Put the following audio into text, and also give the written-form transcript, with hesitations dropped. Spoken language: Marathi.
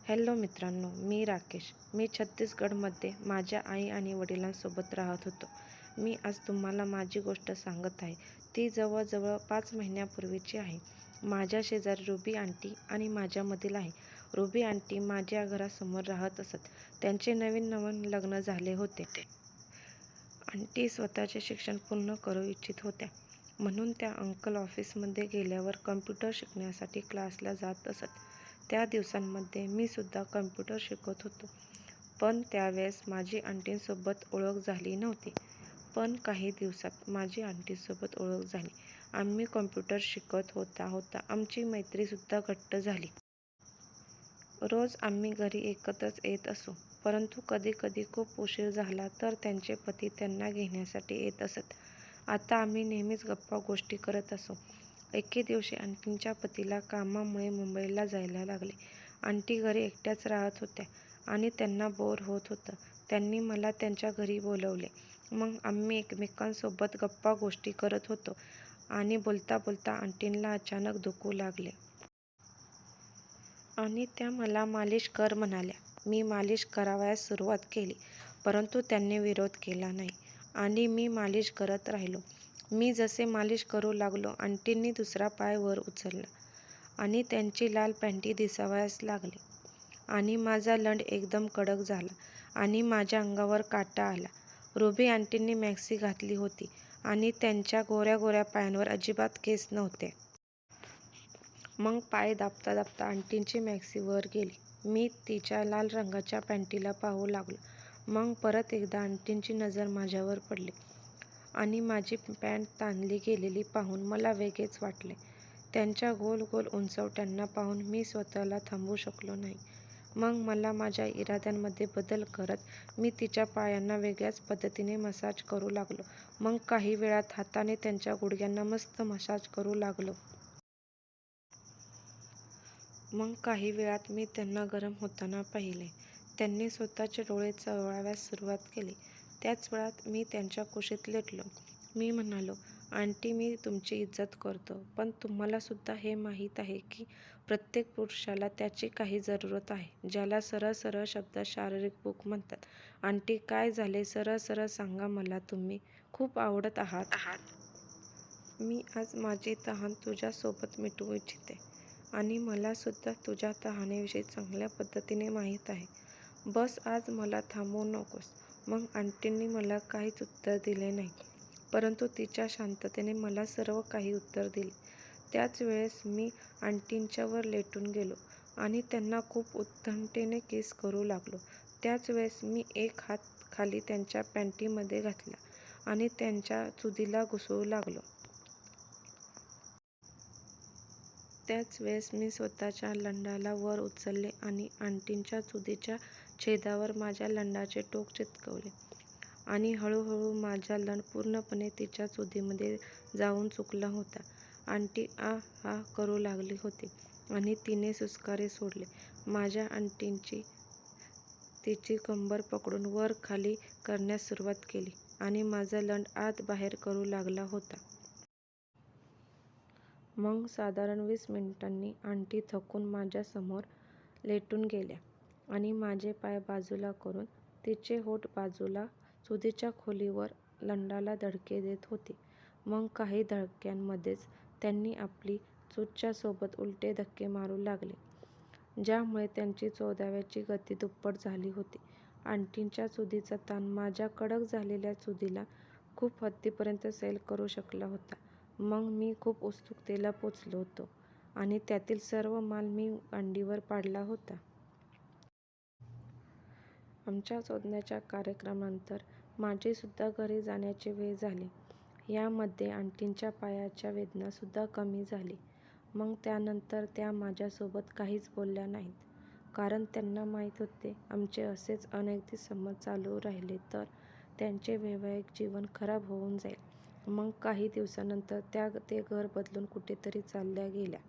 हॅलो मित्रांनो, मी राकेश. मी छत्तीसगडमध्ये माझ्या आई आणि वडिलांसोबत राहत होतो. मी आज तुम्हाला माझी गोष्ट सांगत आहे. ती जवळजवळ 5 महिन्यापूर्वीची आहे. माझ्या शेजारी रुबी आंटी आणि माझ्यामधील आहे. रुबी आंटी माझ्या घरासमोर राहत असत. त्यांचे नवीन नवीन लग्न झाले होते. आंटी स्वतःचे शिक्षण पूर्ण करू इच्छित होत्या. म्हणून त्या अंकल ऑफिसमध्ये गेल्यावर कम्प्युटर शिकण्यासाठी क्लासला जात असत. त्या दिवसांमध्ये मी सुद्धा कम्प्युटर शिकत होतो. पण त्यावेळेस माझी आंटींसोबत ओळख झाली नव्हती. पण काही दिवसात माझी आंटीसोबत ओळख झाली. आम्ही कम्प्युटर शिकत होता होता आमची मैत्रीसुद्धा घट्ट झाली. रोज आम्ही घरी एकत्रच येत असू. परंतु कधी कधी खूप उशीर झाला तर त्यांचे पती त्यांना घेण्यासाठी येत असत. आता आम्ही नेहमीच गप्पा गोष्टी करत असू. एके दिवशी आंटींच्या पतीला कामामुळे मुंबईला जायला लागले. आंटी घरी एकट्याच राहत होत्या आणि त्यांना बोर होत होतं. त्यांनी मला त्यांच्या घरी बोलवले. मग आम्ही एकमेकांसोबत गप्पा गोष्टी करत होतो आणि बोलता बोलता आंटींना अचानक दुखू लागले. आणि त्या मला मालिश कर म्हणाल्या. मी मालिश करावयास सुरुवात केली. परंतु त्यांनी विरोध केला नाही आणि मी मालिश करत राहिलो. मी जसे मालिश करू लागलो, आंटींनी दुसरा पाय वर उचलला आणि त्यांची लाल पॅन्टी दिसावयास लागली आणि माझा लंड एकदम कडक झाला आणि माझ्या अंगावर काटा आला. रुबी आंटींनी मॅक्सी घातली होती आणि त्यांच्या गोऱ्या गोऱ्या पायांवर अजिबात केस नव्हते. मग पाय दाबता दाबता आंटींची मॅक्सी वर गेली. मी तिच्या लाल रंगाच्या पॅन्टीला पाहू लागलो. मग परत एकदा आंटींची नजर माझ्यावर पडली आणि माझी पॅन्ट ताणली गेलेली पाहून मला वेगळेच वाटले. त्यांच्या गोल गोल उंचवट्यांना पाहून मी स्वतःला थांबवू शकलो नाही. मग मला माझ्या इराद्यांमध्ये बदल करत मी तिच्या पायांना वेगळ्याच पद्धतीने मसाज करू लागलो. मग काही वेळात हाताने त्यांच्या गुडघ्यांना मस्त मसाज करू लागलो. मग काही वेळात मी त्यांना गरम होताना पाहिले. त्यांनी स्वतःचे डोळे चवळावयास सुरुवात केली. त्याच वेळात मी त्यांच्या कुशीत लेटलो. मी म्हणालो, आंटी, मी तुमची इज्जत करतो, पण तुम्हाला सुद्धा हे माहीत आहे की प्रत्येक पुरुषाला त्याची काही जरूरत आहे, ज्याला सरळ सरळ शब्दात शारीरिक भूक म्हणतात. आंटी, काय झाले? सरळ सरळ सांगा मला. तुम्ही खूप आवडत आहात. मी आज माझी तहान तुझ्यासोबत मिटवू इच्छिते आणि मला सुद्धा तुझ्या तहानेविषयी चांगल्या पद्धतीने माहीत आहे. बस, आज मला थांबवू नकोस. मग आंटींनी मला काहीच उत्तर दिले नाही, परंतु तिच्या शांततेने मला सर्व काही उत्तर दिले. त्याच वेळेस मी आंटींच्यावर लेटून गेलो आणि त्यांना खूप उत्कंठेने किस करू लागलो. त्याच वेळेस मी एक हात खाली त्यांच्या पॅन्टीमध्ये घातला आणि त्यांच्या चुदीला घुसळू लागलो. त्याच वेळेस मी स्वतःच्या लंडाला वर उचलले आणि आंटींच्या चुदीच्या छेदावर माझ्या लंडाचे टोक चिटकवले आणि हळूहळू माझा लंड पूर्णपणे तिच्या चुदीमध्ये जाऊन चुकला होता. आंटी आ आ करू लागली होती आणि तिने सुस्कारे सोडले. माझ्या आंटींची तिची कंबर पकडून वर खाली करण्यास सुरुवात केली आणि माझा लंड आत बाहेर करू लागला होता. मग साधारण 20 मिनिटांनी आंटी थकून माझ्यासमोर लेटून गेल्या आणि माझे पाय बाजूला करून तिचे ओठ बाजूला चुदीच्या खोलीवर लंडाला धडके देत होती. मग काही धडक्यांमध्येच त्यांनी आपली चूदच्या सोबत उलटे धक्के मारू लागले, ज्यामुळे त्यांची चोदाव्याची गती दुप्पट झाली होती. आंटींच्या चुदीचा ताण माझ्या कडक झालेल्या चुदीला खूप हद्दीपर्यंत सैल करू शकला होता. मग मी खूप उत्सुकतेला पोचलो होतो आणि त्यातील सर्व माल मी गांडीवर पाडला होता. आमच्या चोदण्याच्या कार्यक्रमानंतर माझी सुद्धा घरी जाण्याची वेळ झाली. यामध्ये आंटींच्या पायाच्या वेदना सुद्धा कमी झाली. मग त्यानंतर त्या माझ्यासोबत काहीच बोलल्या नाहीत, कारण त्यांना माहीत होते आमचे असेच अनेक दिवस संबंध चालू राहिले तर त्यांचे वैवाहिक जीवन खराब होऊन जाईल. मग काही दिवसानंतर त्या ते घर बदलून कुठेतरी चालल्या गेल्या.